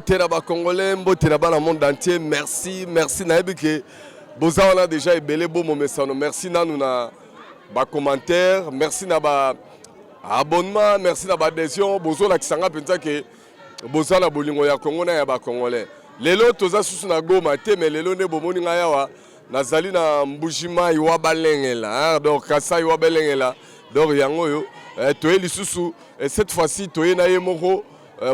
Mbote na ba Congolais, mbote na ba na monde entier. Merci, merci na ebike. Boza on a déjà ebele beau mon message. Merci na nous na ba commentaire, merci na ba abonnement, merci na ba adhésion. Bozo la kisanga penza ke boza na bolingo ya Congo na ya ba Congolais. Lelo toza susu na Goma te mais lelo ne bomoni nga yawa nazali na Mbujima iwa balengela. Donc kasa iwa balengela. Donc yango yo toye lisusu cette fois-ci toye na ye moko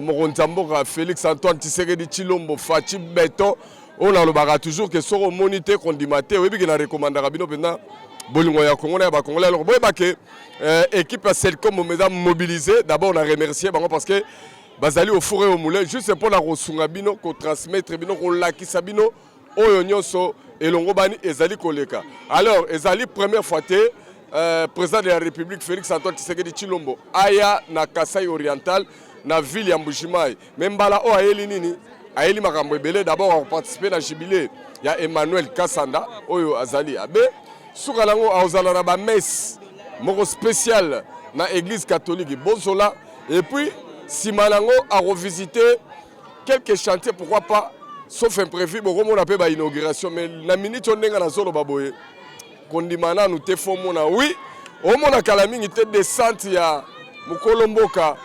Moronzamboka Félix Antoine Tshisekedi Tshilombo Fachi Beton on a le toujours que soro monité condimate oui bi na recommanda rabino pena bolingo ya Congo na ba Congolais alors boye ba ke équipe à celle comme mesdames mobilisée d'abord on a remercié bango parce que bazali au fourré au moulin juste pour la rosunga bino ko transmettre bino ko lakisa bino oyo nyonso elongo bani ezali koleka alors ezali première fois te président de la République Félix Antoine Tshisekedi Tshilombo aya na Kasai Oriental na ville ya Mbujimayi même bala o ayeli nini ayeli makambo ebele d'abord a participé na jubilé ya Emmanuel Kasanda oyo azali abe suka lango azala na ba messe moko spécial na église catholique Bozola et puis simalango a revisité quelques chantiers pourquoi pas sauf imprévu beaucoup on appelle ba inauguration mais na minute on ndenga na zolo baboye kondimana nous te fomona oui au mona kalamingi te descente ya Mukolomboka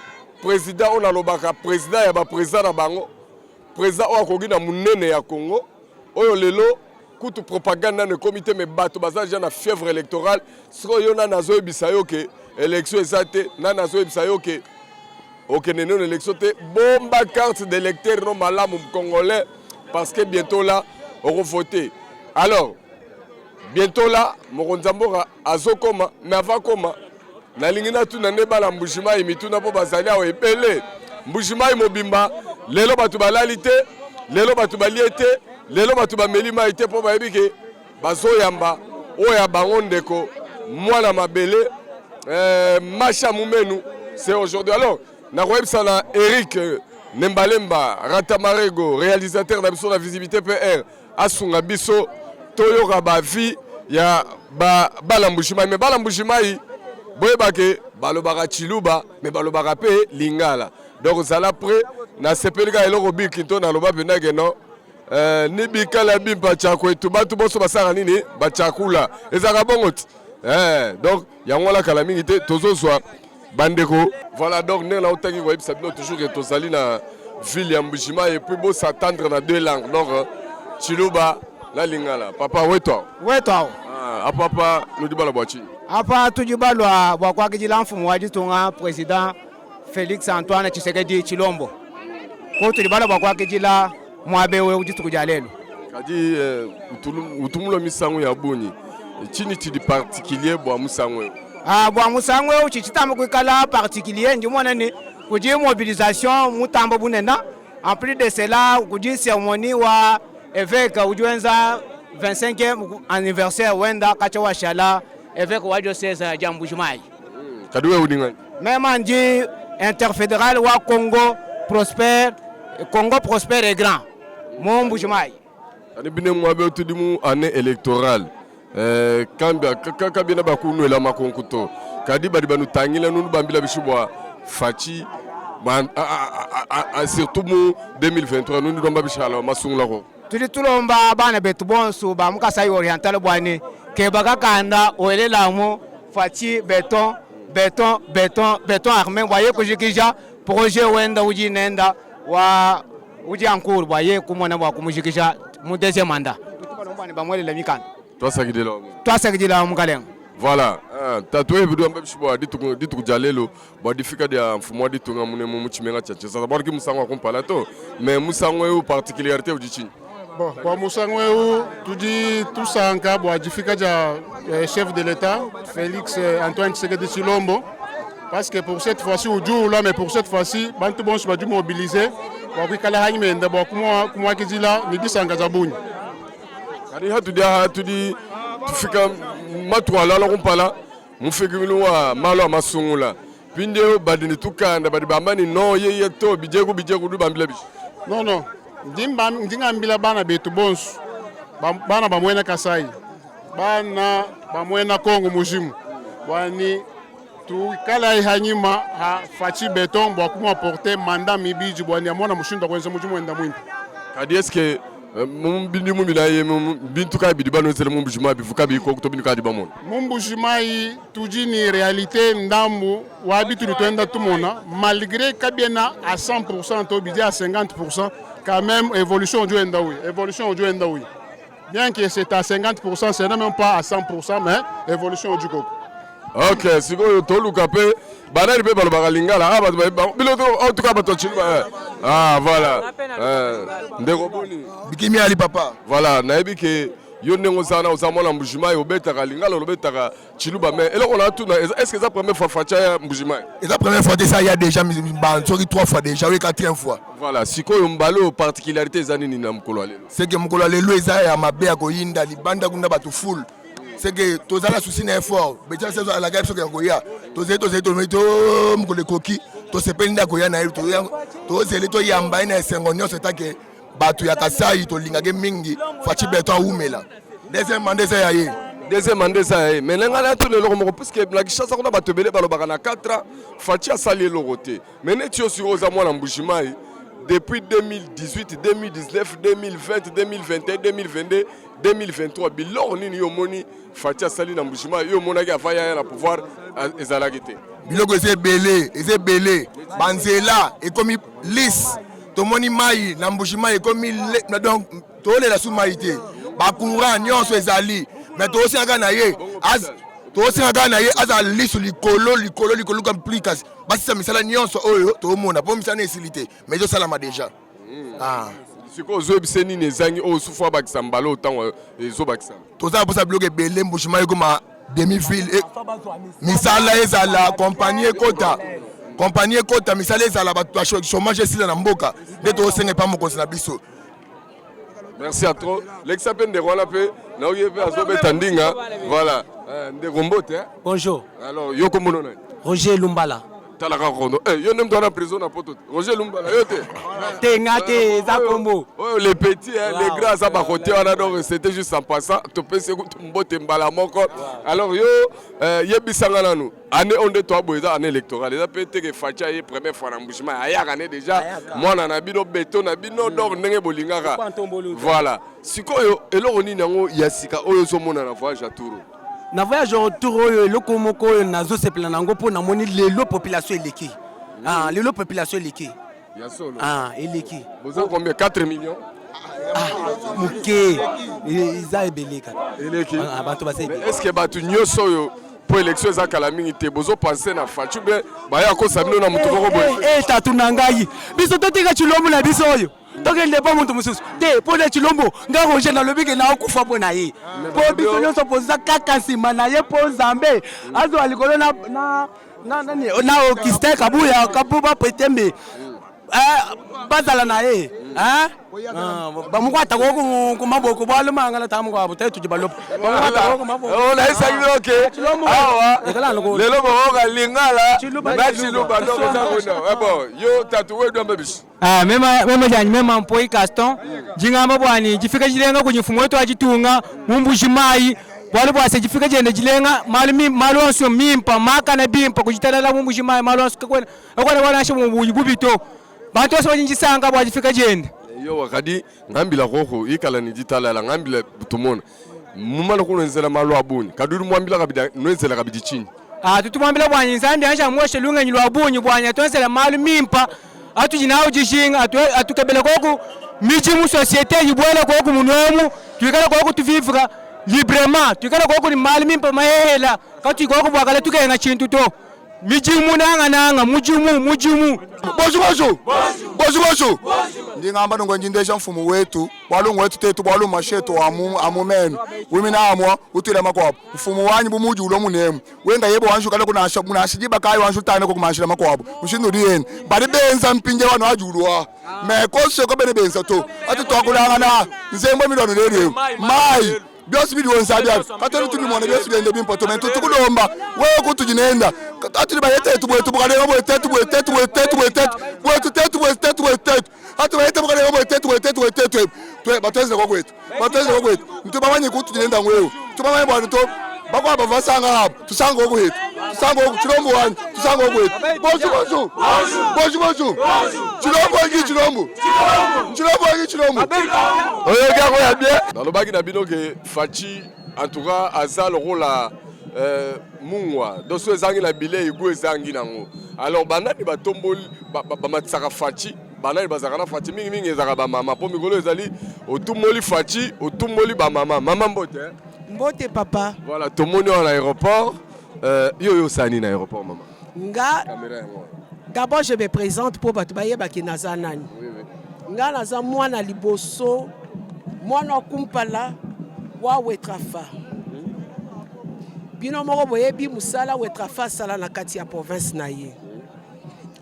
président on a lobaka président ya ba président na bango président o akogi na munene ya Congo oyo lelo kutu propagande na comité me bato bazaja na fièvre électorale siko yo na nazo ebisa yo ke élection ezate na nazo ebisa yo ke OK nene élection te bomba carte d'électeur non malamu congolais parce que bientôt là on va voter alors bientôt là Moronzamboka azokoma mais avant koma na lingina tu na nebala Mbujimayi mituna po bazali awe epele Mbujimayi mobimba lelo batu balalité lelo batu baliete lelo batu bamelima ite po bayebike bazoyamba oya bango ndeko mwana mabele Macha Mumenu c'est aujourd'hui alors na koyebisa na Eric Nembalemba Ratamarego réalisateur na biso na visibilité PR asunga biso toyoka ba vie ya bala Mbujimayi mais bala Mbujimayi boyebake balobaka Chiluba mais balobaka pe Lingala donc zala près na sepelika eloko bikinto na loba pena ke non ni bikala bimpa chako etu batu boso basaka nini bachakula ezaka bongo donc yango la kala mingi te tozozwa bandeko voilà donc ne na otangi ko yebisa bino toujours que tozali na ville ya Mbujimayi et puis bo s'attendre na deux langues donc Chiluba la Lingala papa wetwa papa nous dit bala boachi apa tujibalwa bwa kwa kijila mfumu wa jitunga président Félix Antoine Tshisekedi Tshilombo ko tulibala bwa kwa kijila mwabewe ujitukuja lelo kadi utumulo misango ya buni chini chidi particulier bwa musango bwa musango uchichitama kwikala particulier ndimona ni kuji mobilisation mutambo bunena en plus de cela kuji cérémonie wa évêque ujuenza 25e anniversaire wenda kacha wa shala évêque wa diocèse ya Mbujimayi kaduwe udinga même andi interfédéral wa Congo prospère et grand mon Mbujimayi ani bine mwabe otudimu année électorale kambia kakabina bakunu la makonkuto kadi badi banu tangila nunu bambila bishibwa fachi surtout mu 2023 nunu domba bishala masungula ko tulitulomba bana betu bonsu ba mukasai oriental bwani ke bakakanda oyelelamo fachi beton armé boye kujikija projet wenda uji nenda wa uji ankuru boye kumona bwa kumujikija mu deuxième mandat tubalomba ni bamwele la mikana twasagidila mukaleng voilà tatoué bidu ambe bishibwa ditu jalelo bwa difika dia mfumo ditu ngamune mu chimenga chache sasa barki musango kompala to mais musango eu particularité ujichini bon kwa musango eu tudi tusanka bwa difika ja chef de l'état Félix Antoine Tshisekedi Tshilombo parce que pour cette fois-ci au jour là mais pour cette fois-ci bantu bon se badu mobiliser kwa kwikala hanyimenda bwa kumwa kizila ni disanga za bunyi kadi hatudi tufika matwala la kumpala mufekimilu wa malo amasungula pinde badini tukanda badi bambani no ye to bijegu du bambila bishi non ndinga mbila bana betu bonsu bana bamwena Kasai bana bamwena Kongo mujimu bani tukala ihanyima ha fachi beton bwa kuma porter mandat mibiji bwani amona mushinda kwenza mujimu enda mwimpi kadi eske mumbindi mumina ye bintu ka bidi bano sele mumbujima bifuka bi ko to binuka di bamon mumbujima yi tujini réalité ndambu wa bitu twenda tumona malgré kabiena à 100% to bidi à 50% quand même évolution au enda oui bien que c'est à 50% c'est même pas à 100% mais évolution au Koko. Ok, sikoyo toluka pe banani pe balobaka lingala biloto en tout cas bato chilba voilà ndeko boni bikimi ali papa voilà nayebi ke yo ndenge ozala ozamona mbujima obetaka lingala obetaka chiluba mais eloko na tuna est-ce que ça première fois facha ya mbujima et la première fois ça il y a déjà sorry 3 fois déjà oui 4e fois voilà sikoyo mbalo particularité ezani ni na mukolo alelo c'est que mukolo alelo eza ya mabe ya koyinda libanda kuna bato full c'est que tous ala souci na effort betia c'est la gabe soki ngoya to meto mukole koki to sependa koya na to zeli to yamba ina esengo nyonso take batu ya kasai to lingage mingi fachi beto umela deuxième mandat ça yaye mais nengana to le loko parce que la kishasa kuna bato bele balobaka na 4 ans fachi asali lokote mais neti yo sur oza mwana mbushimai depuis 2018, 2019, 2020, 2021, 2022, 2023, bilor nini yo moni Fatia Sali na Mbushima yo monaki afaya na pouvoir ezalagite. Biloko ese belé, banzela et comme lisse, to moni mai na Mbushima et comme donc to le la soumaité. Ba courant nyonso ezali, mais to aussi anga na ye az to aussi anga na ye aza lisu likolo comme plikas. Basi ça misala nyonso oyo to mona po misana esilité, mais yo sala ma déjà. Siko zo biseni nezangi o soufa bakisa mbalo autant ezo bakisa. To ça pour ça bloquer belé Mbushima yo comme demi-ville misala ezala compagnie kota misala ezala bato chômage esila na mboka nde to senge pa mokonzi na biso. Merci à toi. L'exapen de Rwanda pe na oyepe azobeta ndinga voilà de Rombote. Bonjour. Alors yo komono na Roger Lumbala. Talaka Rondo. Yo nem dans la prison na poto. Roger Lumbala yo te. Tengate za kombo. Oh les petits les grands ça ba côté on adore c'était juste en passant to penser que mbote mbala moko. Alors yo yebisanga nanu année on de toi boza année électorale. Ça peut être que Facha est première fois na Mbushima aya année déjà moi na bino beto na bino dor ndenge bolingaka. Voilà. Sikoyo eloko nini yango yasika oyo so mona na voyage à Touro. Na voyage autour oyo eloko moko oyo nazo sepela nango po na moni lelo population eleki. Lelo population eleki. Ya solo. Eleki. Vous avez combien 4 millions? Muke. Iza ebeleka. Eleki. Bato base. Est-ce que batu nyoso yo pour élection za kala mingi te bozo penser na Fachu be baya ko sabino na mutu ko boy. Tatu nangai. Biso totika chilombo na biso oyo. Tokende pa muntu mususu te po le chilombo nga roje na lobike na okufa po na ye po biso nyonso poza kaka nsima na ye po nzambe azo alikolo na okiste kabuya kabuba petembe bazala na ye bamukwata ko kumaboko balo mangala tamu kwa bote tujibalopa bamukwata ko kumaboko na isa ke awa lelo boga lingala na chiluba ndo za bon yo tatu wedo mbebisi mema jani mema mpoi Gaston jingamba bwani jifika jilenga kwenye mfumo wetu ajitunga mumbushimai wale bwase jifika jende jilenga malonso mimpa maka na bimpa kujitalala mumbushimai malonso kwa wana shi mububito bantu so njisanga bwa jifika jende yo wakadi ngambila koko ikala ni ditala ngambila butumona mumana kunenzela malo abuni kaduru mwambila kabida nwenzela kabidi chini tutumwambila bwani nzambi anja mwoshe lunga nyilo abuni bwani atonsela malo mimpa atujinawo jishinga atukebele koko miji mu société yibwele koko munwemu twikala koko tuvivra librement twikala koko ni malo mimpa mahela katu koko bwakala tukenga chintu to mijimu nanga mujimu bozo ndingamba ngo njindesha mfumo wetu bwalungu wetu tetu bwalu masheto amumenu wimina amwa utile makwabo mfumo wanyu bumuji ulo munemu wenga yebo wanshu kala kuna asha muna ashijiba kai wanshu tane ko kumashira makwabo mushindu diyeni bari benza mpinje wanu ajulwa me kose ko bene benza to ati twakulanga na nzembo milono leliyo mai byose biri wonsa bya katero tuli mona byose byende bimpotomento tukulomba wewe kutujinenda atuli bayete tubwetu bukale ngo tetu hatu bayete bukale ngo tetu twe batweze ko kwetu ntubabanye kutujinenda ngwewe tubabanye bwana to bakwa bavasanga hapo tusanga okwetu tusanga chilombo wani tusanga okwetu bonjour chilombo iki chilombo oyo kako ya bien nalobaki na bino ke Fachi en tout cas aza lokola mungwa donc so ezangi na bile ego ezangi nango alors banani batomboli bamatisaka Fachi banani bazaka na Fachi mingi ezaka bamama mpo mikolo ezali otumboli Fachi otumboli bamama mama mbote papa voilà tomoni wana aéroport yo osani na aéroport mama d'abord je me présente pour bato bayebaki naza nani nga naza mwana liboso mwana kumpala wa Wetrafa bino moko boyebi musala Wetrafa sala na kati ya province na ye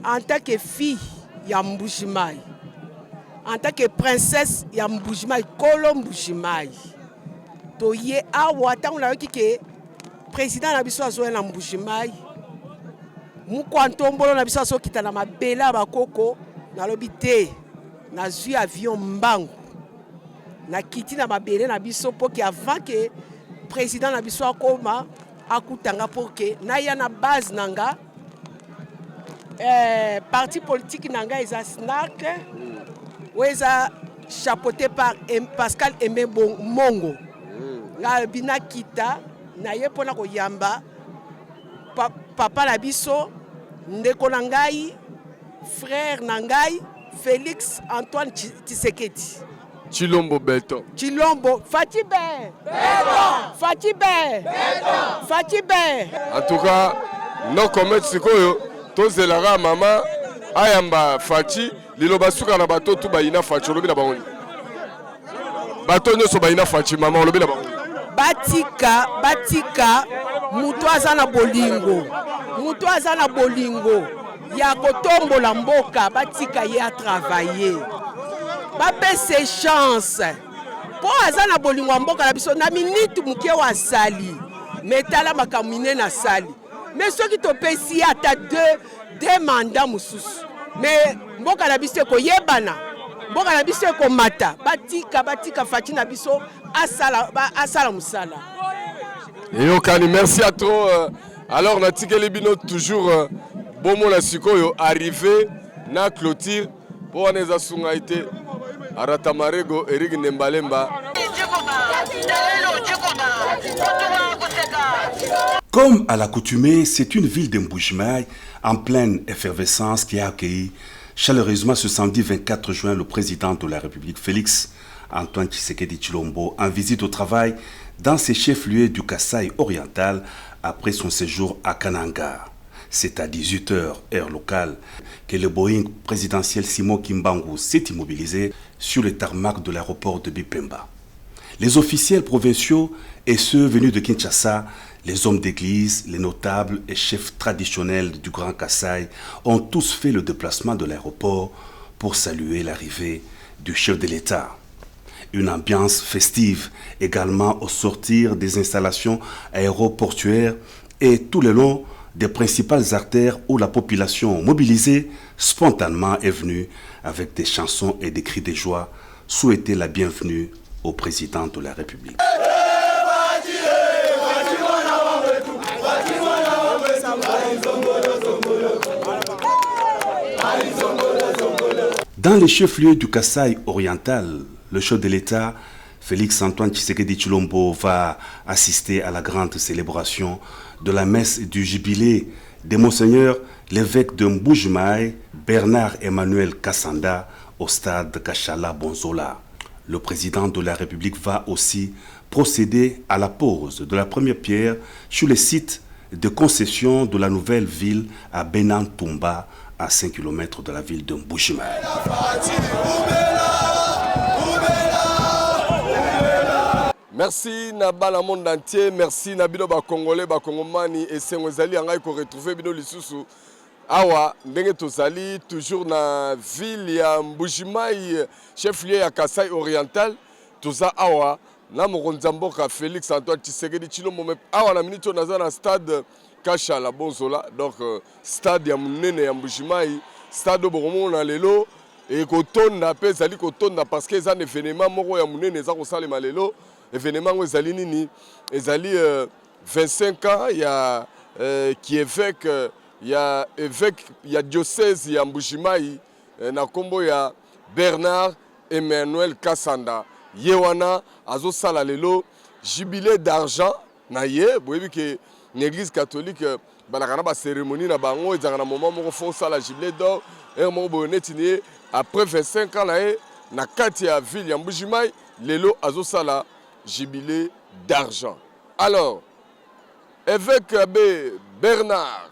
en tant que fille ya Mbujimayi en tant que princesse ya Mbujimayi kolo Mbujimayi to ye awa tango na yoki ke président na biso azoya na Mbujimayi mukwantombolo na biso azokita na mabele ya bakoko nalobi te nazwi avion mbangu na kiti na mabele na biso po ke avant que président na biso akoma akutanga po ke naya na base nanga parti politique nanga eza SNAC ou eza chapeauté par Pascal Aimé Mongo nga bina kita na ye pona ko yamba papa na biso ndeko na ngai frère na ngai Félix Antoine Tshisekedi Chilombo Belton Chilombo Fachi Ben en tout cas no comment sikoyo tozelaka mama ayamba Fachi liloba suka na bato tu bayina Fachi olobi na bango bato nyonso bayina Fachi mama olobi na bango batika mutu aza na bolingo ya kotombola mboka batika ye a travailler bapese chance po aza na bolingo ya mboka na biso na minute muke wa sali metala makamine na sali mais soki topesi ata deux mandats mususu mais mboka na biso koyebana mboka na biso komata batika Fachi na biso asala musala eyokani merci à trop alors natikeli bino toujours bomo na sikoyo arrivé na clôture po wana eza sunga ite arata marego Eric Nembalemba. Comme à l'accoutumée, c'est une ville de Mbujimayi en pleine effervescence qui a accueilli chaleureusement ce samedi 24 juin le président de la République Félix Antoine Tshisekedi Chilombo en visite au travail dans ses chefs-lieux du Kasaï oriental après son séjour à Kananga. C'est à 18h, heure locale, que le Boeing présidentiel Simon Kimbangu s'est immobilisé sur le tarmac de l'aéroport de Bipemba. Les officiels provinciaux et ceux venus de Kinshasa, les hommes d'église, les notables et chefs traditionnels du Grand Kasaï ont tous fait le déplacement de l'aéroport pour saluer l'arrivée du chef de l'État. Une ambiance festive également au sortir des installations aéroportuaires et tout le long des principales artères où la population mobilisée spontanément est venue avec des chansons et des cris de joie souhaiter la bienvenue au président de la République. Dans les chefs-lieux du Kasaï oriental, le chef de l'État, Félix Antoine Tshisekedi Chilombo, va assister à la grande célébration de la messe du jubilé de Monseigneur l'évêque de Mbujimayi, Bernard Emmanuel Kassanda, au stade Kachala Bonzola. Le président de la République va aussi procéder à la pose de la première pierre sur le site de concession de la nouvelle ville à Benantumba, à 5 km de la ville de Mbujimayi. Merci Naba la monde entier, merci Nabino ba Congolais, ba Congomani et Sengozali angai ko retrouver bino lisusu. Awa ndenge tozali toujours na ville ya Mbujimayi, chef-lieu ya Kasaï oriental, toza awa na mokonzi mboka Félix Antoine Tshisekedi Tshilombo awa na minute naza na stade Kachala Bonzola, donc stade ya munene ya Mbujimayi, stade bomona lelo et kotonda pe zali kotonda parce que ça événement moko ya munene za ko salema lelo. Événement ezali nini ezali 25 ans, il y a qui évêque, il y a diocèse, il y a Mbujimayi, na kombo ya Bernard Emmanuel Kassanda. Yewana, azo sala lelo, jubilé d'argent, na ye, vous voyez que l'église catholique, balakana ba cérémonie na bango, ils ont un moment où font ça la jubilé d'or, et mon bonnet après 25 ans, na kati ya ville ya Mbujimayi, lelo azo sala jubilé d'argent. Alors, évêque Bernard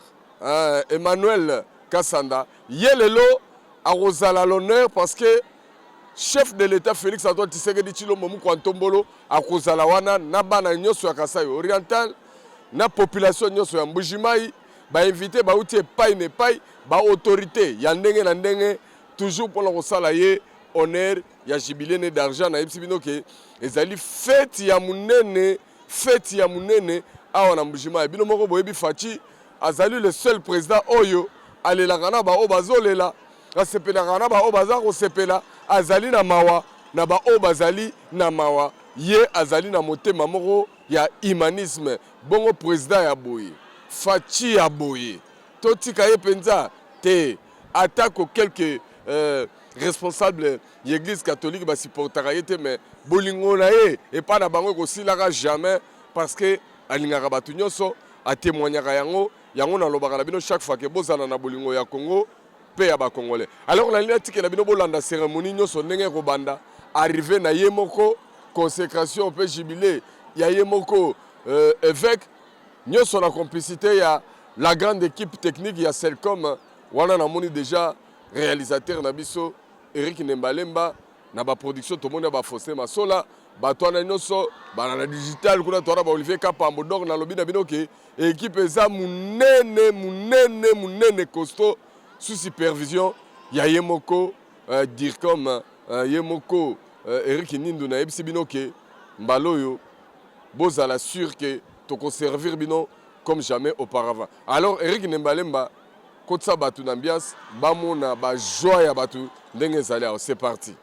Emmanuel Kassanda, yelelo a Rosala l'honneur parce que chef de l'État Félix Antoine Tshisekedi Tshilombo Mukwantombolo a Rosala wana na bana nyoso ya Kasai Oriental na population nyoso ya Mbujimayi ba invité ba uti epai ne epai ba autorité ya ndenge na ndenge toujours pour la Rosala ye honneur ya jubilé né d'argent na yebisibino ke ezali fête ya munene awa na Mbujimayi bino moko boyebi Fachi azali le seul président oyo alelaka na ba o bazolela asepelaka na ba o baza kosepela azali na mawa na ba o bazali na mawa ye azali na motema moko ya humanisme bongo président ya boye Fachi ya boye totika ye penza te attaque quelques responsable de l'église catholique ba supportera yete mais bolingo na ye et pas na bango ko silaka jamais parce que alingaka batu nyonso a témoignaka yango na lobaka na bino chaque fois que bozana na bolingo ya Congo pe ya ba congolais alors la ligne tikela bino bolanda cérémonie nyonso ndenge ko banda arrivé na ye moko consécration pe jubilé ya ye moko évêque nyonso na complicité ya la grande équipe technique ya Selcom wana na moni déjà réalisateur na biso Eric Nembalemba na ba production to moni ba Fossé Masola bato na nyonso bana na digital kuna to ba Olivier Kapambo donc na lobi na bino ke équipe eza munene costaud sous supervision ya Yemoko dire comme Yemoko Eric Nindu na ebisi bino ke mbaloyo bozala sûr que to conserver bino comme jamais auparavant. Alors Eric Nembalemba kotsa batu na ambiance bamona ba joie ya batu ndenge ezali aho. C'est parti.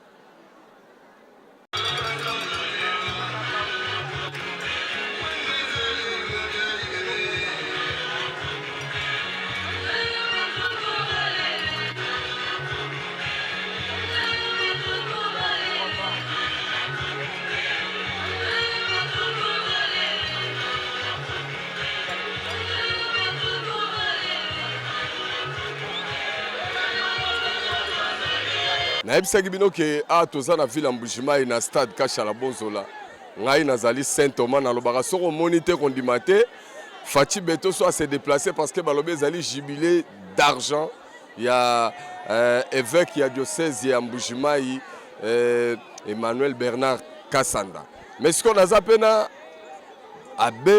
Nayebisaki bino ke toza na ville ya Mbujimayi na stade Kashala Bonzola ngai nazali Saint Thomas na lobaka soko monité kondima te Fachi Beto so se déplacer parce que balobi ezali jubilé d'argent ya évêque ya diocèse ya Mbujimayi Emmanuel Bernard Kassanda mais ce qu'on a zapena abe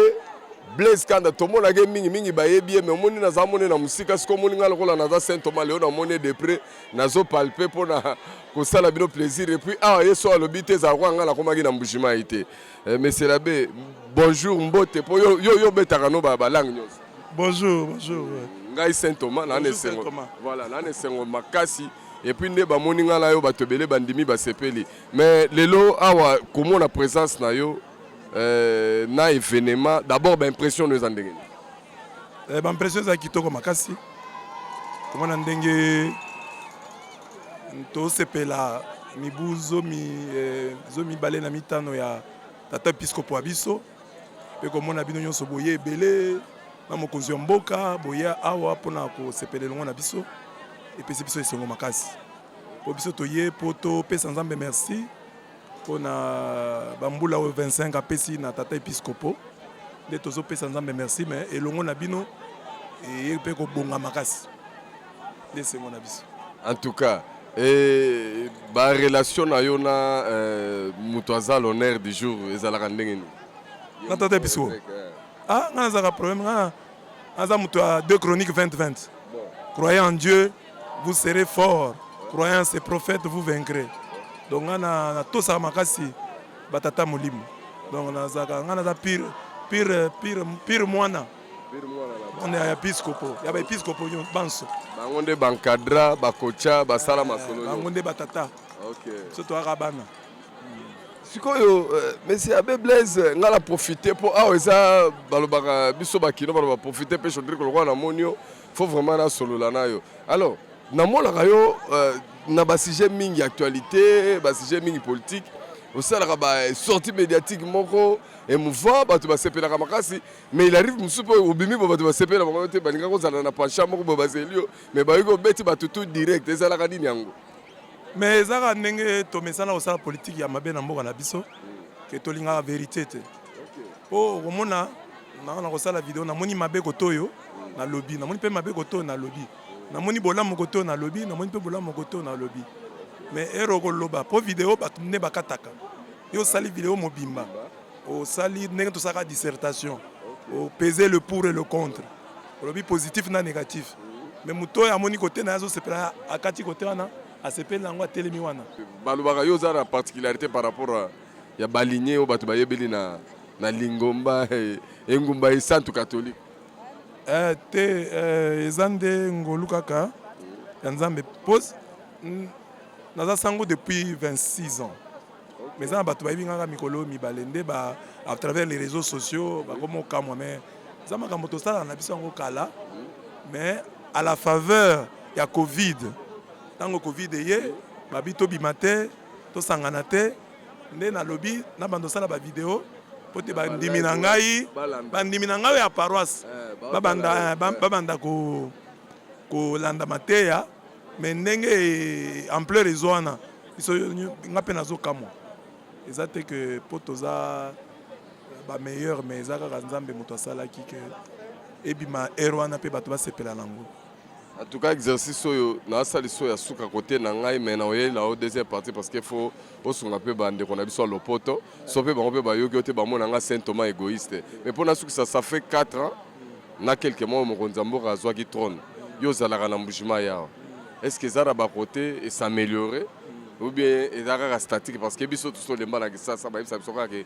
Blaise Kanda tomona ge mingi bayebi mais omoni naza moni na musika siko moni ngala kola naza Saint Thomas Léon na moni de près nazo palper pona ko sala bino plaisir et puis yeso alobi te za kwa ngala komaki na Mbujimayi te monsieur l'abbé bonjour mbote po yo betaka no ba langue nyos bonjour ngai Saint Thomas na nesengo voilà na nesengo makasi et puis ne ba moni ngala yo batobele bandimi ba sepeli mais lelo awa komona présence na yo na événement d'abord impression nous en ndenge impression za kitoko makasi komona ndenge to sepela mibuzo zomi bale na mitano ya tata episcopo abiso pe komona bino nyonso boye ebele na mokonzi ya mboka boye awa pona ko sepelelongo na biso epesi biso esengo makasi po biso toye po topesa nzambe merci na bambula 25 apesi na tata episcopo nde tozopesa nzambe merci mais elongo na bino eye mpe kobonga makasi nde esengo na biso en tout cas ba relation na yo na moto aza l'honneur du jour ezalaka ndenge nini na tata episcopo nga nazaka problème nga naza moto ya 2 Chroniques 20-20 croyez en Dieu vous serez fort croyez en ses prophètes vous vaincrez donc na tosaka makasi batata molimo donc nazaka nga naza pire mwana on ya episcopo ya ba episcopo banso bango nde bankadra bakocha basala masolo bango nde batata OK so to aka bana sikoyo monsieur Abbé Blaise ngala profiter pour ah eza balobaka biso bakino baloba profiter pe chodri ko na monio faut vraiment na solo la na yo alors na molaka yo na ba sujet mingi actualité ba sujet mingi politique osalaka ba sortie médiatique moko émouvant bato basepelaka makasi mais il arrive musu po obimi bo bato basepela bango te balinga kozala na penchant moko bo bazelio mais bayiko beti bato tout direct ezalaka nini yango. Mais ezaka ndenge tomesana kosala politique ya mabe na mboka na biso ke tolingaka vérité te po okomona na kosala video namoni mabe kotoyo na lobby namoni mpe mabe kotoyo na lobby namoni bolamu kotoyo na lobby namoni mpe bolamu kotoyo na lobby mais ero koloba po video bato nde bakataka yo osali video mobimba osali ndenge tosaka dissertation peser le pour et le contre olobi positif na négatif mais moto oyo amoni kote na ye azosepela akati kote wana asepeli nango atelemi wana balobaka yo oza na particularité par rapport à ya baligné oyo bato bayebeli na lingomba engumba esantu catholique te eza nde ngolu kaka ya nzambe pose naza sango depuis 26 ans mais eza na bato bayebi ngaka mikolo mibale nde à travers les réseaux sociaux bakoma okamwa mais eza makambo tosalaka na biso yango kala mais à la faveur ya covid ntango covid eye babi tobima te tosangana te nde nalobi na bando osala bavideo po te bandimi na ngai ya paroisse babanda kolanda mateya mais ndenge ampleur ezo wana biso nga mpe nazokamwa eza te ke po toza bameilleur mais eza kaka nzambe moto asalaki ke ebima ere wana mpe bato basepela nango. En tout cas, exercice na sali so ya suka côté na ngai mais na oyela au deuxième partie parce que faut osunga pe bande qu'on a biso lopoto so pe bango pe ba yoki ote ba mona nga Saint Thomas égoïste mais pour na suka ça fait 4 ans na quelques mois mon Nzambo azwa ki trône yo zalaka na mbujima ya est-ce que ça ba côté et s'améliorer ou bien ezaka statique parce que biso tout le mbala ça ba biso biso ka ke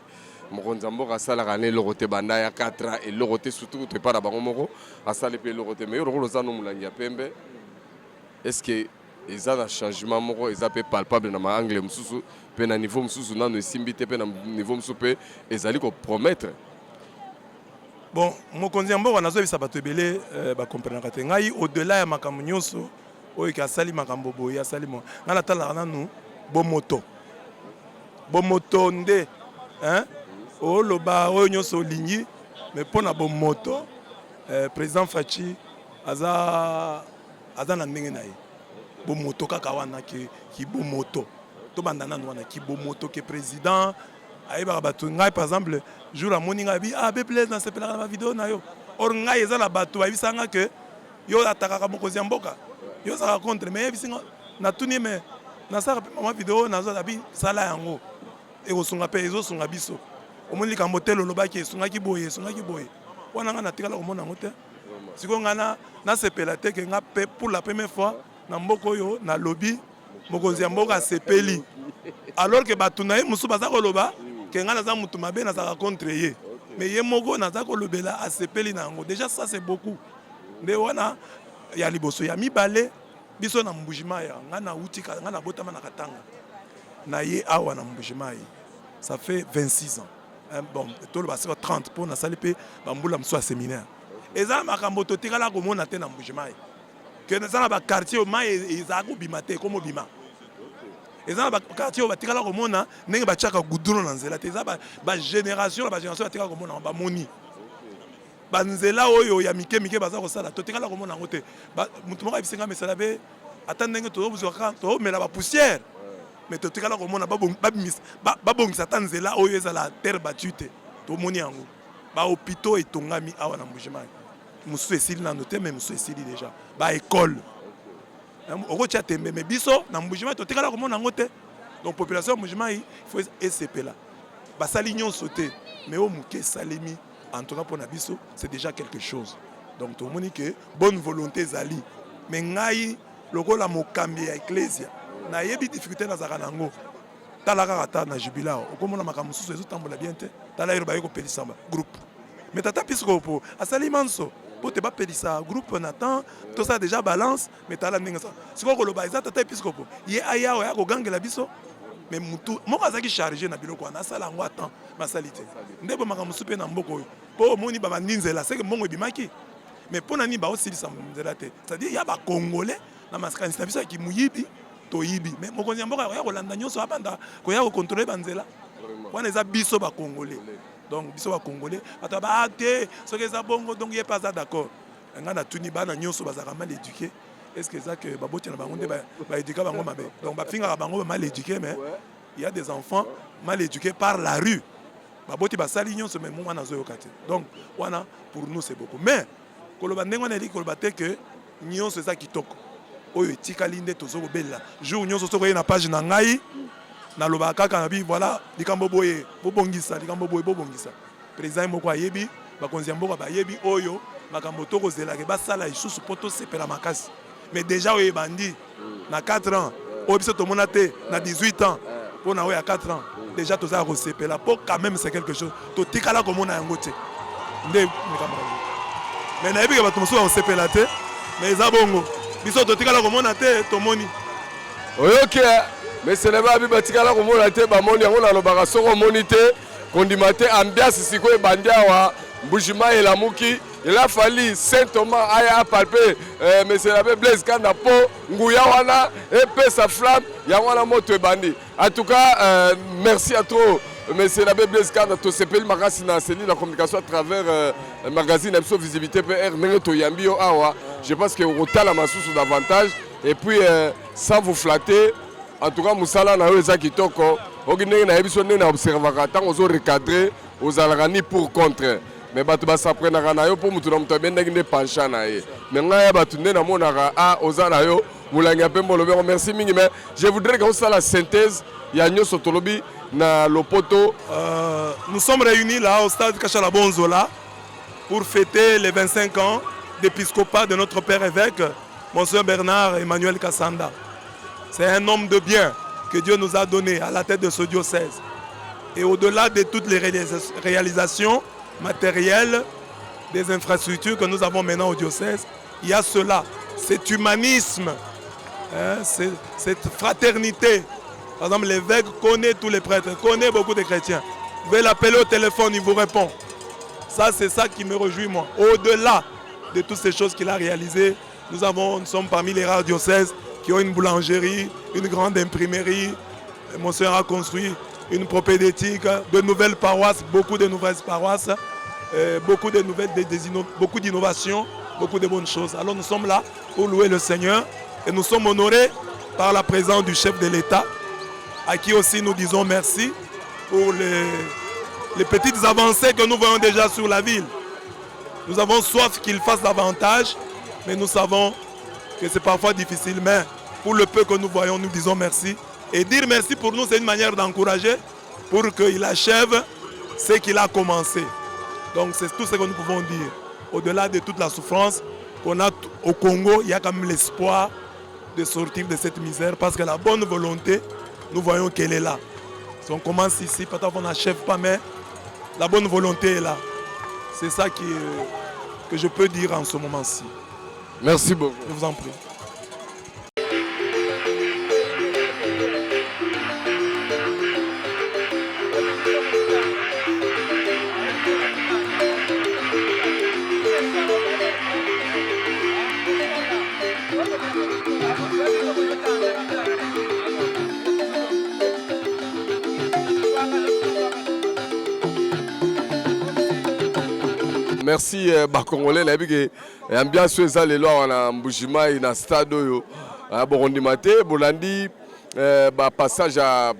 mon Nzambo asalaka ne lokote banda ya 4 ans et lokote surtout te para bango moko asale pe lokote mais yo za no mulangi ya pembe est-ce que eza na changement moko eza pe palpable na ma angle mususu pe na niveau mususu na no simbi te pe na niveau mususu pe ezali ko promettre bon mokonzi ya mboka nazobisa bato ebele bakomprenaka te ngai au-delà ya makambo nyonso oyo ke asali makambo boye asali mo ngai natalaka nanu bomoto nde oloba oyo nyonso olingi mais mpo na bomoto président Fachi aza na ndenge na ye bomoto kaka wana ki bomoto tobanda nanu wana ki bomoto ke président ayebaka bato ngai par exemple jour amoni ngai abi Abbé Blaise nasepelaka na bavideo na yo or ngai eza na bato bayebisanga ke yo atakaka mokonzi ya mboka yo ozalaka contre mais yebisinga natuni me nasalaka mpe mama video nazoa abi sala yango ekosunga mpe ezosunga biso omoni likambo te lolobaki esungaki boye wana ngai natikala komona yango te sikoyo ngai nasepela te ke ngai mpe pour la première fois na mboka oyo nalobi mokonzi ya mboka asepeli alors ke bato na ye mosusu baza koloba ke ngai naza motu mabe nazalaka contre ye mais ye moko naza kolobela asepeli na yango déjà ça c'est beaucoup nde wana ya liboso ya mibale biso na mbujimai ngai nautika ngai nabotama na katanga na ye awa na mbujimai ça fait 26 ans bon toloba sika 30 mpo nasali mpe bambula mosusu ya séminaire eza makambo totikala komona te na mbujimai ke eza na bakartier oyo mai ezala kobima te ekomobima eza na bakartier oyo batikala komona ndenge batiaka gudron na nzela te eza bagénération batikala komona bamoni banzela oyo ya mike baza kosala totikala komona yango te motu moko ayebisinga mesala be ata ndenge tozomela bapoussière mais totikala komona babongisa ata nzela oyo ezala terre battue te tomoni yango bahôpitaux etongami awa na mbujimai mosusu esili nano te mais mosusu esili déjà baécole okotia tembe mais biso na mbujimai totikala komona yango te donc population ya mbujimai faut esepela basali nyonso te mais oyo moke esalemi en tout cas pour Nabiso, c'est déjà quelque chose. Donc tout le monde que bonne volonté zali. Mais ngai loko la mokambi ya ecclesia. Na yebi difficulté na zakanango. Talaka kata na jubilao. Okomo na makamususu ezo tambola bien te. Tala yero bayeko pelisamba groupe. Mais tata piskopo asali manso. Po te ba pelisa groupe Nathan, tout ça déjà balance, mais tala ndinga ça. Siko ko loba za tata piskopo. Ye aya o ya ko gangela biso. mais mutu moko azaki chargé na biloko wana asala yango attend basali te nde bomaka mosu mpe na mboka oyo mpo omoni babandi nzela seke mbongo ebimaki mais mpo na nini baosilisa nzela te c'est-à-dire ya bacongolais na makanisi na biso yaki moyibi toyibi mais mokonzi ya mboka koya kolanda nyonso abanda koya kokontrole banzela wana eza biso bacongolais donc biso bacongolais bato ba te soki eza bongo donc ye mpe aza d'accord nga natuni bana nyonso bazalaka mal éduqué est-ce que ça que baboti na bango nde baéduka bango mabe donc bafingaka bango mal éduqué mais il y a des enfants mal éduqués par la rue baboti basali nyonso mais mwana azoyoka te donc wana pour nous c'est beaucoup mais koloba ndenge wana eli koloba te que nyonso eza kitoko oyo etikali nde tozokobelela jour nyonso soki oye na page na ngai naloba kaka na bi voilà likambo boye bobongisa likambo boye bobongisa président moko ayebi bakonzi ya mboka bayebi oyo makambo tokozelaka basala lisusu mpo tosepela makasi mais déjà oyo ebandi na 4 ans oyo biso tomona te na 18 ans mpo na oyo ya 4 ans déjà tozala kosepela mpo quand même c'est quelque chose totikala komona yango te nde likambo mais nayebi ke bato mosusu bakosepela te mais eza bongo biso totikala komona te tomoni oyoki mais ce n'est pas batikala komona te bamoni yango nalobaka soko omoni te kondima te ambiance sikoyo ebandi awa Mbujima elamuki il a fallu Saint Thomas aya apalpe monsieur l'abbé Blaise Kanda po nguya wana et sa flamme ya wana moto ebandi en tout cas merci à toi monsieur l'abbé Blaise Kanda to sepeli makasi na cellule la communication à travers magazine Abso Visibilité PR ndenge to yambi yo awa je pense que otala masusu davantage et puis sans vous flatter en tout cas musala na yo eza kitoko oki ndenge na yebiso ndenge na observaka ntango ozo recadrer ozalaka ni pour contre mais bato basaprenaka na yo mpo mutu na mutu abendaki nde pencha na ye mais ngai ya bato nde namonaka a oza na yo molangi ya pembe olobeko merci mingi mais je voudrais que osala synthèse ya nyonso tolobi na lopoto. Nous sommes réunis là au stade Kachala Bonzola pour fêter les 25 ans d'épiscopat de notre père évêque Monsieur Bernard Emmanuel Kassanda. C'est un homme de bien que Dieu nous a donné à la tête de ce diocèse. Et au-delà de toutes les réalisations matérielles, des infrastructures que nous avons maintenant au diocèse, il y a cela, cet humanisme, hein, cette fraternité. Par exemple, l'évêque connaît tous les prêtres, connaît beaucoup de chrétiens. Vous pouvez l'appeler au téléphone, il vous répond. Ça, c'est ça qui me réjouit, moi. Au-delà de toutes ces choses qu'il a réalisées, nous sommes parmi les rares diocèses qui ont une boulangerie, une grande imprimerie. Monseigneur a construit une propédétique, de nouvelles paroisses, beaucoup de nouvelles paroisses, beaucoup d'innovations, beaucoup de bonnes choses. Alors nous sommes là pour louer le Seigneur et nous sommes honorés par la présence du chef de l'État, à qui aussi nous disons merci pour les petites avancées que nous voyons déjà sur la ville. Nous avons soif qu'il fasse davantage, mais nous savons que c'est parfois difficile, mais pour le peu que nous voyons, nous disons merci. Et dire merci pour nous, c'est une manière d'encourager pour qu'il achève ce qu'il a commencé. Donc c'est tout ce que nous pouvons dire. Au-delà de toute la souffrance qu'on a au Congo, il y a quand même l'espoir de sortir de cette misère parce que la bonne volonté, nous voyons qu'elle est là. Si on commence ici, peut-être qu'on n'achève pas, mais la bonne volonté est là. C'est ça que je peux dire en ce moment-ci. Merci beaucoup. Je vous en prie. Merci Bakongolais nayebi ke ambiance eza lelo wana Mbujima na stade oyo Borondima te bolandi ba passage à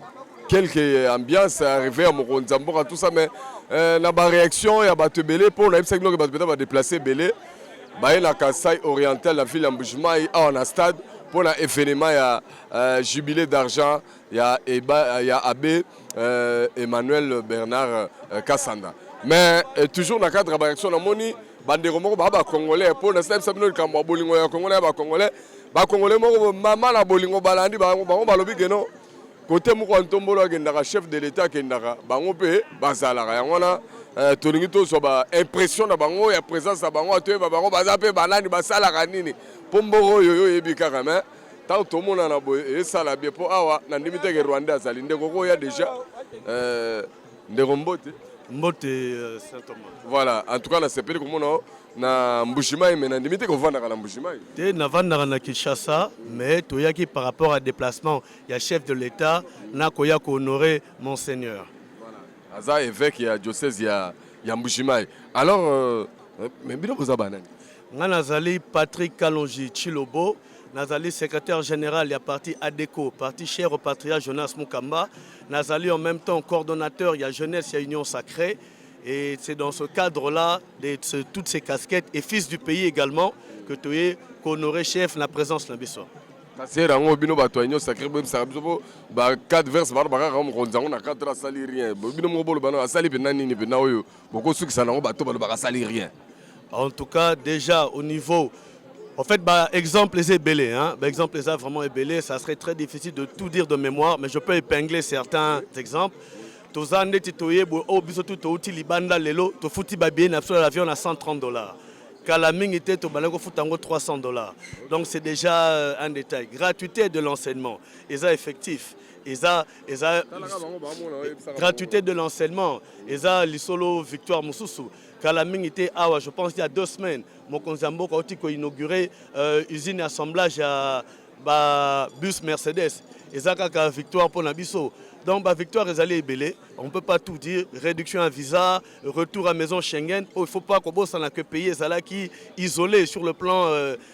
quelques ambiances arrivé à mokonzi mboka tout ça mais na ba réaction ya bato belé pour na yebisa que bato ba déplacer belé ba na Kasai oriental la ville ya Mbujima na stade pour un événement ya jubilé d'argent ya abbé Emmanuel Bernard Kassanda. Mais toujours dans le cadre de la réaction, on a des Congolais pour l'instant, ça veut dire que Congolais, maman la bolingo balandi, non. Côté Moukantombo, le chef de l'État qui est là, Bangope, Bazala, on a Tonito sur l'impression de Bango, la présence de Bango, Bango, Bazape, Banani, Basala, Ranini, Pomboro, Yoyo, Ebikaramen. tant tout le monde en a beau et ça la bien pour awa na limite que Rwanda ça l'inde koko ya déjà Nderombote Mbote Saint-Thomas. Voilà, en tout cas la CPL comme on na Mbushimai mais na limite qu'on va na Mbushimai. Te na vanda na Kinshasa mais toyaki par rapport à déplacement, il y a chef de l'État na koya ko honorer monseigneur. Voilà. Aza évêque ya diocèse ya Mbushimai. Alors mais bino kozabana. Nga nazali Patrick Kalonji Chilobo, nazali secrétaire général ya parti ADECO, parti cher au patriarche Jonas Mukamba. Nazali en même temps coordonnateur, il y a jeunesse, il y a union sacrée. Et c'est dans ce cadre-là, de toutes ces casquettes, et fils du pays également, que tu es honoré chef la présence de la Bissau. C'est un bino bato union sacrée, même ça ba 4 vers ba ba ram ronzango na 4 sali rien. Bino mo bolo bana sali penani ni penaoyo. Boko suki sana bato ba sali rien. En tout cas, déjà au niveau, en fait, exemple les ébélés, hein, exemple les vraiment ébélés, ça serait très difficile de tout dire de mémoire, mais je peux épingler certains exemples. Tozande titoye bo obiso tout outil libanda lelo to futi babie na sur l'avion à $130. Kalaming était to balango futango $300. Donc c'est déjà un détail. Gratuité de l'enseignement, et ça effectif. Et ça gratuité de l'enseignement, et ça l'isolo Victoire Moussousou. Kalaming était awa, je pense il y a 2 semaines, mon konzambo a inauguré usine assemblage à bus Mercedes. Et ça kaka Victoire pour Nabiso. Donc, Victoire est allée ébélée. On ne peut pas tout dire. Réduction à visa, retour à maison Schengen. Il ne faut pas qu'on bosse dans pays qui isolé sur le plan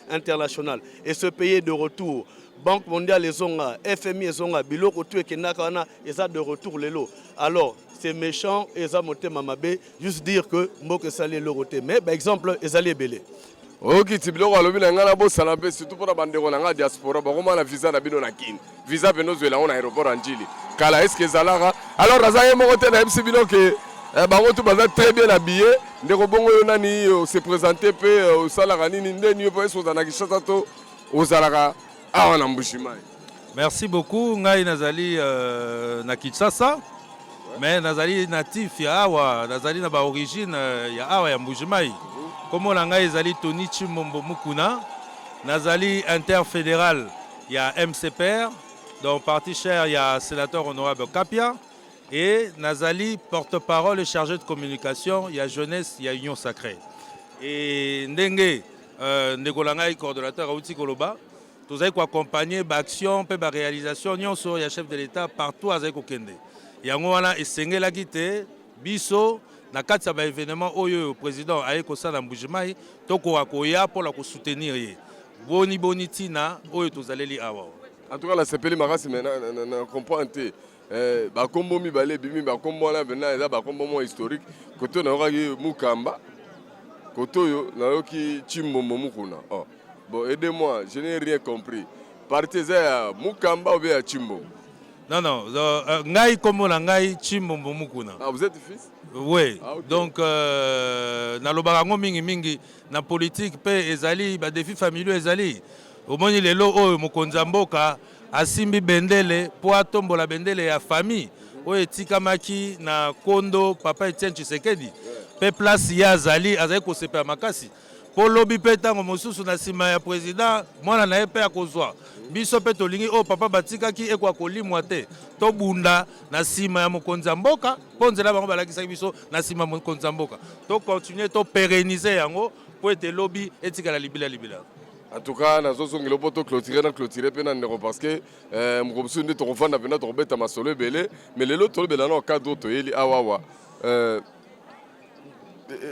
international. Et ce pays de retour, Banque mondiale, les onga, FMI, les onga, Bilo, retour et Kenakana, et ça de retour les lots. Alors, c'est méchant, et ça monte Mamabé, juste dire que Mboke Salé le roté. Mais, par exemple, ils allaient ébélés. Ok, tu biloko alobi na ngala bo salape surtout pour la bande na nga diaspora ba koma na visa na bino na kin. Visa Venezuela on aéroport Anjili. Kala est-ce que zalaka alors razaye mo côté na MC bino que ba ngotu baza très bien habillé, ndeko bongo yo nani se présenter pe au salaka nini ndeni yo peso za na kishasa to au zalaka awa na Mbushimai. Merci beaucoup ngai nazali na Kinshasa. Mais nazali natif ya awa, nazali na ba origine ya awa ya Mbushimai. Comme on a ezali Tony Chimombo Mukuna, nazali interfédéral, il y a MCPR, donc parti cher, il y a sénateur honorable Kapia, et nazali porte-parole et chargé de communication, il y a jeunesse, il y a union sacrée. Et ndenge ndekolangai coordonnateur Aouti Koloba, tous avez accompagner l'action, la réalisation, il y a chef de l'État partout à Kende. Yango wana esengela kite biso na kati ya événement oyo président aye kosala Mbushimai tokoka koya pour la soutenir ye boni tina oyo tozaleli awa. En tout cas la CPL makasi mais na comprend te ba kombo mi balé bimi ba kombo na vena eza ba kombo mo historique koto na yoki Mukamba koto yo na yoki Chimombo Mukuna. Oh bon aidez-moi, je n'ai rien compris. Parti za Mukamba ou bien Chimbo? Non, ngai kombo na ngai Chimombo Mukuna. Ah vous êtes fils? Oui, ah, okay. Donc na lobarango mingi na politique pe ezali ba défi familiaux ezali. Omoni lelo oyo mokonzi mboka asimbi bendele po atombola bendele ya famille oyo etikamaki na kondo papa Etienne Tshisekedi. Pe place ya azali ko sepa makasi. Po lobi pe tango mosusu na sima ya président mwana na ye pe akozwa. Biso pe tolingi o papa batikaki ekwa kolimwa te to bunda na sima ya mokonzi mboka ponzela bango balakisa biso na sima mokonzi mboka to continuer to pérenniser yango po ete lobi etika la libila. En tout cas na zozongelo po to clôturer pe na ndeko parce que mokobsu nde to kofanda pena to kobeta masolo ebele mais lelo to lebela na cadre to yeli awawa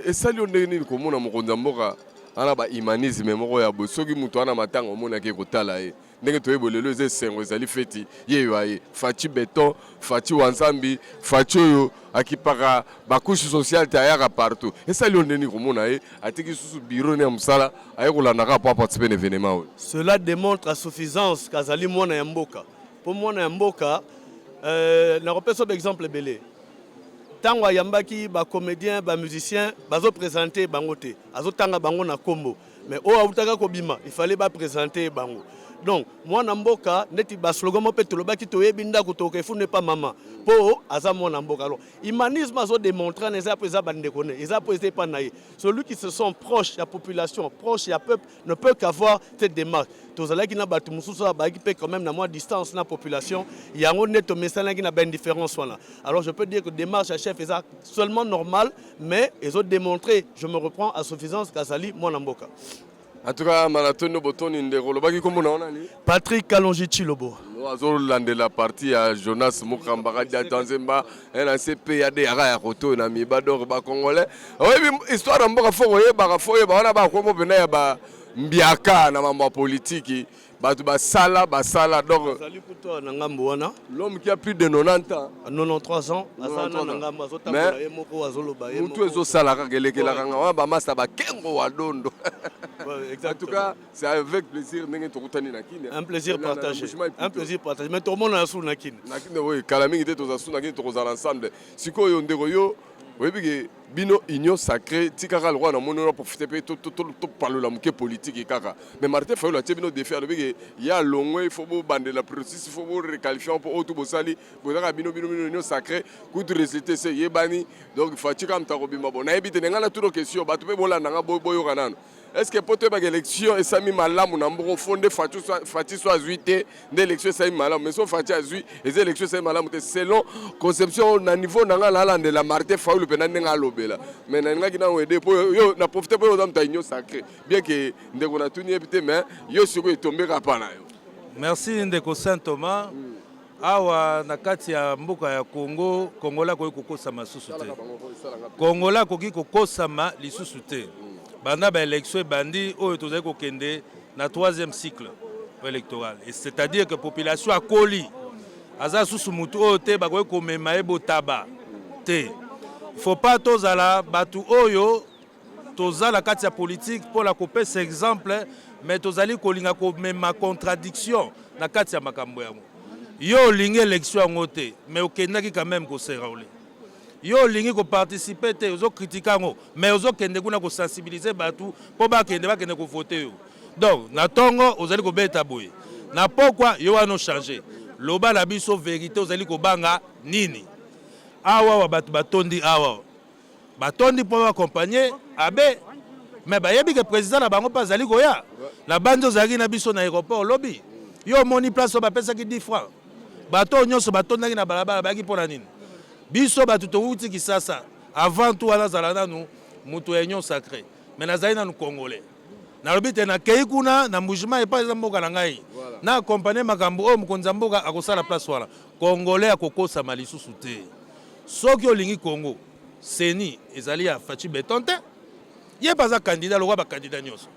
esali onde nini komona mokonzi mboka ana ba humanisme moko ya bosoki mutu ana matanga omona ke kotala ye ndenge toyebo lelo eza esengo ezali feti yeyo aye faci beton faci wansambi faci oyo akipaka bakushe sociale te ayaka partout esali yo ndeni komona ye atiki susu biro ne ya mosala aye kolandaka po aparticipe na événement oyo. Cela démontre à suffisance kazali mwana ya mboka po mwana ya mboka nakopesa exemple ebele ntango ayambaki bacomédien bamusicien bazoprésente bango te azotanga bango na kombo mais oyo autaka kobima il fallait baprésente bango Donc mwana mboka neti ba slogan mo pe tolobaki toyebi ndako tokefune pas maman po aza mwana mboka. Alors humanisme azo démontrer neza po eza bande kone eza po eza pas naï. Celui qui se sent proche de la population, proche du peuple ne peut qu'avoir cette démarche. Tozalaki na batu mususu ba qui peut quand même na moins distance na population, il y a un net message qui na ben différence voilà. Alors je peux dire que démarche à chef est seulement normal mais ils ont démontré, je me reprends à suffisance Kazali mwana mboka. En tout cas, marathon de Botoni Ndegolobaki comme on a Patrick Kalonji Chilobo. De la partie à Jonas Mukambara Tanzemba, un CPAD à Roto, un ami Bador Congolais. Oui, histoire d'un bon foyer, Barafoye, Baraba, comme on venait à Mbiaka, na maman politique. Basala, donc l'homme qui a plus de 90 ans, 93 ans, en tout cas, c'est avec plaisir. Un plaisir partagé. Un plaisir partagé. Mais tout le monde a sous Nakin. Oui, Kalaming était aux Asunakin, tous ensemble. Si quoi on déroyo, oui, bino union sacrée, tikara le roi na mono pour profiter tout parler la mouke politique et kaka. Mais Martin Fayou la tebino défi à il y a long il faut bander la processus, il faut requalifier pour auto bosali, pour la bino union sacrée, coup de résultat c'est yebani, donc il faut tikam tarobima bon. Na ebite ngana tout question, ba tube bola nanga boyo kanano. Est-ce que pour te bague élection et ça mi malam on a bon fondé Fati soit zuité d'élection ça mi malam mais son Fati a zui les élections ça mi malam selon conception au niveau nanga la de la Martin Fayou le penanga lobela mais nanga kina wede pour yo na profiter pour aux hommes taïno sacré bien que ndeko na tuni epité mais yo siko tombé kapana yo. Merci ndeko Saint Thomas. Awa na kati ya mboka ya Congo, Kongola ko kokosama susu te. Kongola koki kokosama lisusu te. Banda ba élection bandi oyo tozali kokende na 3e cycle électoral. Et c'est-à-dire que population a koli. Aza susu mutu oyo te bakoki komema ebo taba te. Faut pas tozala batu oyo tozala kati ya politique pour la couper cet exemple mais tozali kolinga komema contradiction na kati ya makambo yango. Yo lingi élection yango te mais okendaki quand même ko seraole. Yo lingi ko participer te ozo critiquer ngo mais ozo kende kuna ko sensibiliser batu po ba kende ko voter yo. Donc na tongo ozali ko beta boye. Na pourquoi yo ano changer. Loba la biso vérité ozali ko banga nini. Awa wa batu batondi awa. Batondi pour accompagner abe mais ba yebi que président na bango pas zali ko ya. La bande ozali na biso na aéroport lobby. Yo moni place ba pesa ki 10 francs. Bato nyonso batondaki na balabala baki pona nini. Biso batu to uti kisasa avant tout ala zalana nous mutu union sacré mais nazali na nous congolais na lobite na keikuna na mbujima epa za mboka na ngai na accompagner makambo o mukonza mboka akosala place wala congolais akokosa malisusu te soki olingi Congo seni ezali ya Fachi Betonte ye baza candidat lokwa ba candidat nyonso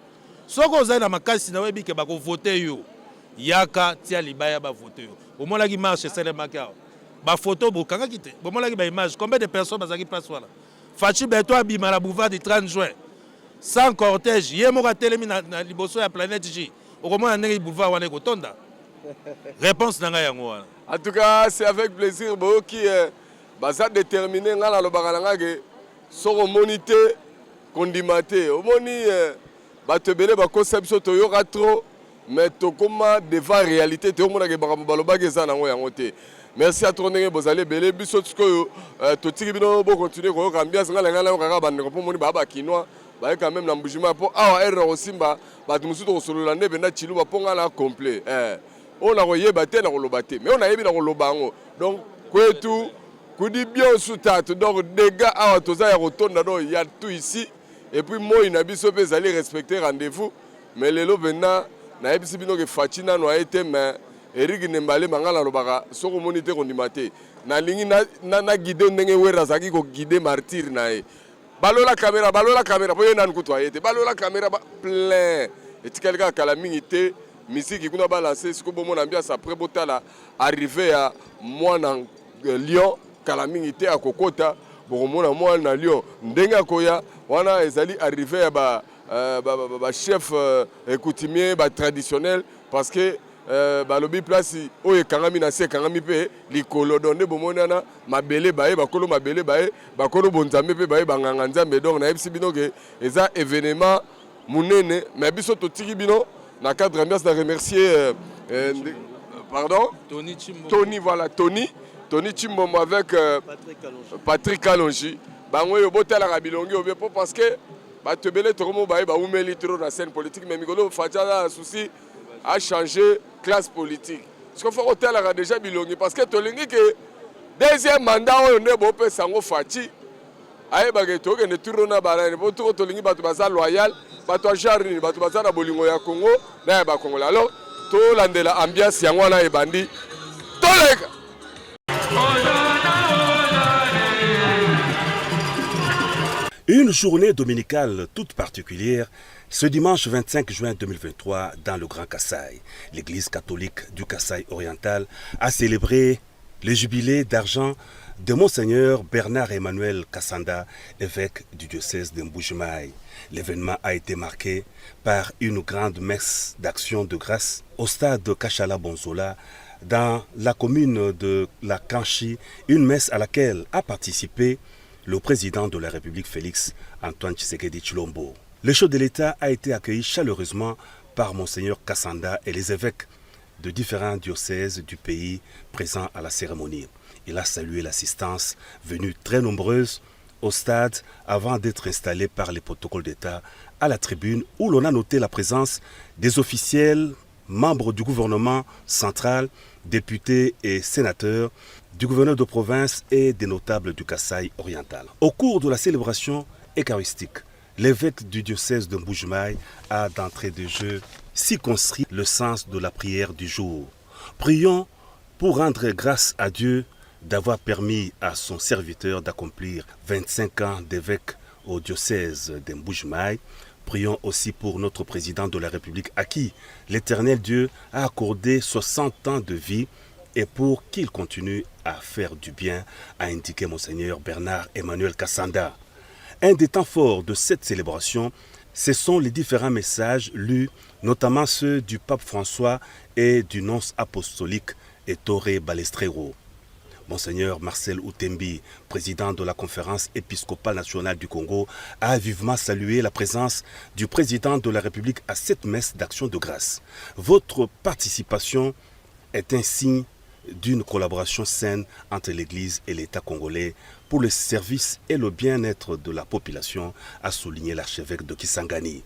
soko ozali na makasi na webi ke bako voter yo yaka tia libaya ba voter yo omonaki marche sele makao ba photo bokanga kite bomolaki ba image combien de personnes bazaki place wala Fachi Beto abima la boulevard du 30 juin sans cortège yemo ka telemi na liboso ya planète J okomona ndenge boulevard wana kotonda réponse nanga yango wana. En tout cas c'est avec plaisir bo qui baza déterminé ngala lo bakalanga ke soko monité kondimate omoni batebele ba conception toyoka trop mais tokoma devant réalité te omona ke bakabaloba ke za nango yango te. Merci à toi bozali belé biso tikoyo totiki bino bo continuer ko ambiance ngala ngala kaka bande ko moni baba kinwa ba quand même na mbujima po awa erreur osimba batu musu to solola ne benda chiluba ponga na complet on a koyeba te na koloba te mais on a yebi na koloba ngo donc kwetu kudi bien sous-tête donc dégâts awa toza ya rotonda do ya tout ici et puis moi na biso pe zali respecter rendez-vous mais lelo benda na yebisi bino ke Fatina no a été mais Eric Nembale mangala lobaka soko monite kondimate na lingi na guider ndenge wera zaki ko guider martyr na e balola caméra po yena nkuto ayete balola caméra plein etikalika kala mingite musique kuna balancer siko bomo na ambiance après botala arrivé à moi na Lyon kala mingite akokota bokomona moi na Lyon ndenga koya wana ezali arrivé à ba chef coutumier ba traditionnel parce que balobi place oyo kangami na se kangami pe likolo donde bomonana mabele bae bakolo mabele bae bakolo bonzambe pe bae banganga nzambe donc na yebisi bino ke eza événement munene mais biso totiki bino na cadre ambiance, na remercier pardon Tony, voilà, Tony Chimbomo avec Patrick Kalonji. Bango yo botala ka bilongi obie parce que ba tebele tokomo ba ba umeli trop na scène politique mais Mikolo Fadja a souci à changer classe politique. Parce qu'il faut hôtel a déjà bilongi parce que tolingi que deuxième mandat on ne bo pe sango Fati. Aye ba ke to ke ne turo na balane bo to tolingi ba to baza loyal, ba to jarni, ba to baza na bolingo ya Congo, na ba Congo. Alors to landela ambiance yango na e bandi. Toleka Une journée dominicale toute particulière ce dimanche 25 juin 2023 dans le Grand Kasaï. L'église catholique du Kasaï oriental a célébré le jubilé d'argent de Monseigneur Bernard-Emmanuel Kassanda, évêque du diocèse de Mbujimaï. L'événement a été marqué par une grande messe d'action de grâce au stade de Kachala Bonzola dans la commune de la Kanchi, une messe à laquelle a participé le président de la République Félix Antoine Tshisekedi Tshilombo. Le chef de l'État a été accueilli chaleureusement par Monseigneur Kassanda et les évêques de différents diocèses du pays présents à la cérémonie. Il a salué l'assistance venue très nombreuse au stade avant d'être installé par les protocoles d'État à la tribune où l'on a noté la présence des officiels, membres du gouvernement central, députés et sénateurs, du gouverneur de province et des notables du Kasaï oriental. Au cours de la célébration eucharistique, l'évêque du diocèse de Mbujimaï a d'entrée de jeu circonscrit le sens de la prière du jour. Prions pour rendre grâce à Dieu d'avoir permis à son serviteur d'accomplir 25 ans d'évêque au diocèse de Mbujimaï. Prions aussi pour notre président de la République à qui l'Éternel Dieu a accordé 60 ans de vie et pour qu'il continue à faire du bien, a indiqué Monseigneur Bernard-Emmanuel Kassanda. Un des temps forts de cette célébration, ce sont les différents messages lus, notamment ceux du pape François et du nonce apostolique Ettore Balestrero. Monseigneur Marcel Outembi, président de la conférence épiscopale nationale du Congo, a vivement salué la présence du président de la République à cette messe d'action de grâce. Votre participation est un signe d'une collaboration saine entre l'Église et l'État congolais pour le service et le bien-être de la population, a souligné l'archevêque de Kisangani.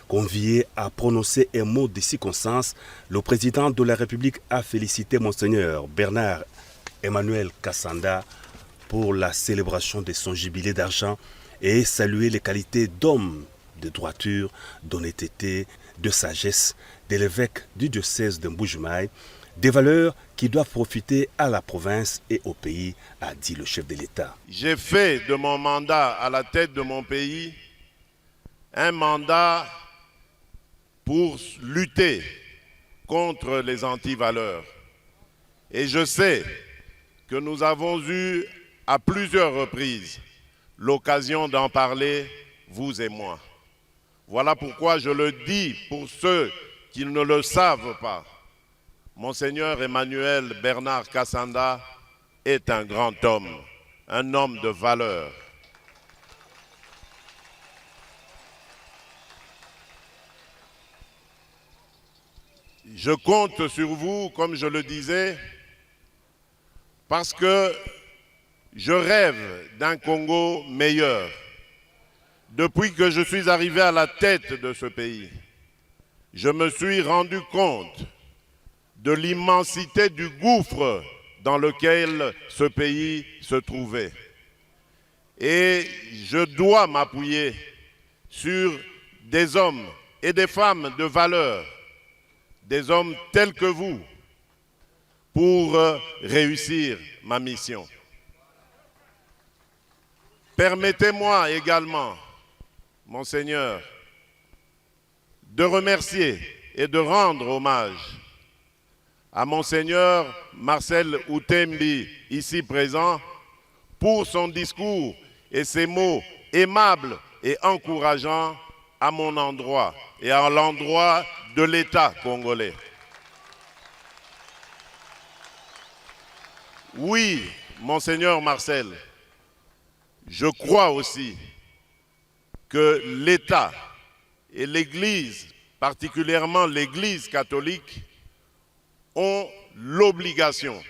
Convié à prononcer un mot de circonstance, le président de la République a félicité Monseigneur Bernard-Emmanuel Kassanda pour la célébration de son jubilé d'argent et salué les qualités d'homme de droiture, d'honnêteté, de sagesse de l'évêque du diocèse de Mbujimaï, des valeurs qui doivent profiter à la province et au pays, a dit le chef de l'État. J'ai fait de mon mandat à la tête de mon pays un mandat pour lutter contre les antivaleurs. Et je sais que nous avons eu à plusieurs reprises l'occasion d'en parler, vous et moi. Voilà pourquoi je le dis pour ceux qui ne le savent pas. Monseigneur Emmanuel Bernard Kassanda est un grand homme, un homme de valeur. Je compte sur vous, comme je le disais, parce que je rêve d'un Congo meilleur. Depuis que je suis arrivé à la tête de ce pays, je me suis rendu compte de l'immensité du gouffre dans lequel ce pays se trouvait. Et je dois m'appuyer sur des hommes et des femmes de valeur, des hommes tels que vous, pour réussir ma mission. Permettez-moi également, Monseigneur, de remercier et de rendre hommage à Monseigneur Marcel Outembi, ici présent, pour son discours et ses mots aimables et encourageants à mon endroit et à l'endroit de l'État congolais. Oui, Monseigneur Marcel, je crois aussi que l'État et l'Église particulièrement l'Église catholique, ont l'obligation,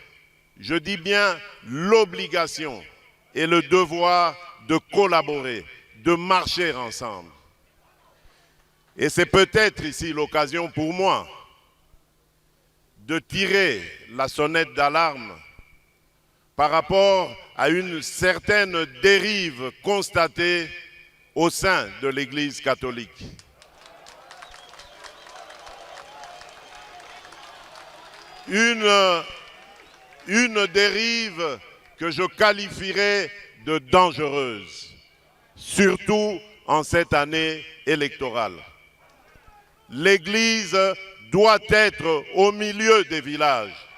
je dis bien l'obligation et le devoir de collaborer, de marcher ensemble. Et c'est peut-être ici l'occasion pour moi de tirer la sonnette d'alarme par rapport à une certaine dérive constatée au sein de l'Église catholique. Une dérive que je qualifierais de dangereuse, surtout en cette année électorale. L'Église doit être au milieu des villages.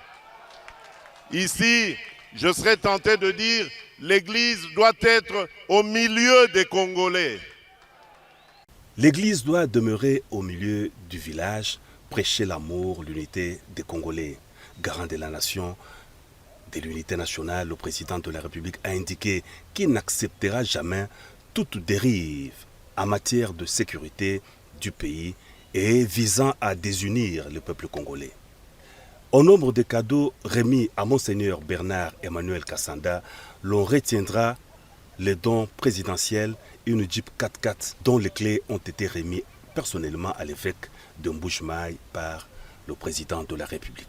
Ici, je serais tenté de dire, l'Église doit être au milieu des Congolais. L'Église doit demeurer au milieu du village, prêcher l'amour, l'unité des Congolais. Garant de la nation, de l'unité nationale, le président de la République a indiqué qu'il n'acceptera jamais toute dérive en matière de sécurité du pays et visant à désunir le peuple congolais. Au nombre de cadeaux remis à Monseigneur Bernard Emmanuel Kassanda, l'on retiendra les dons présidentiels et une Jeep 4x4 dont les clés ont été remis personnellement à l'évêque de Mbuji-Mayi par le président de la République.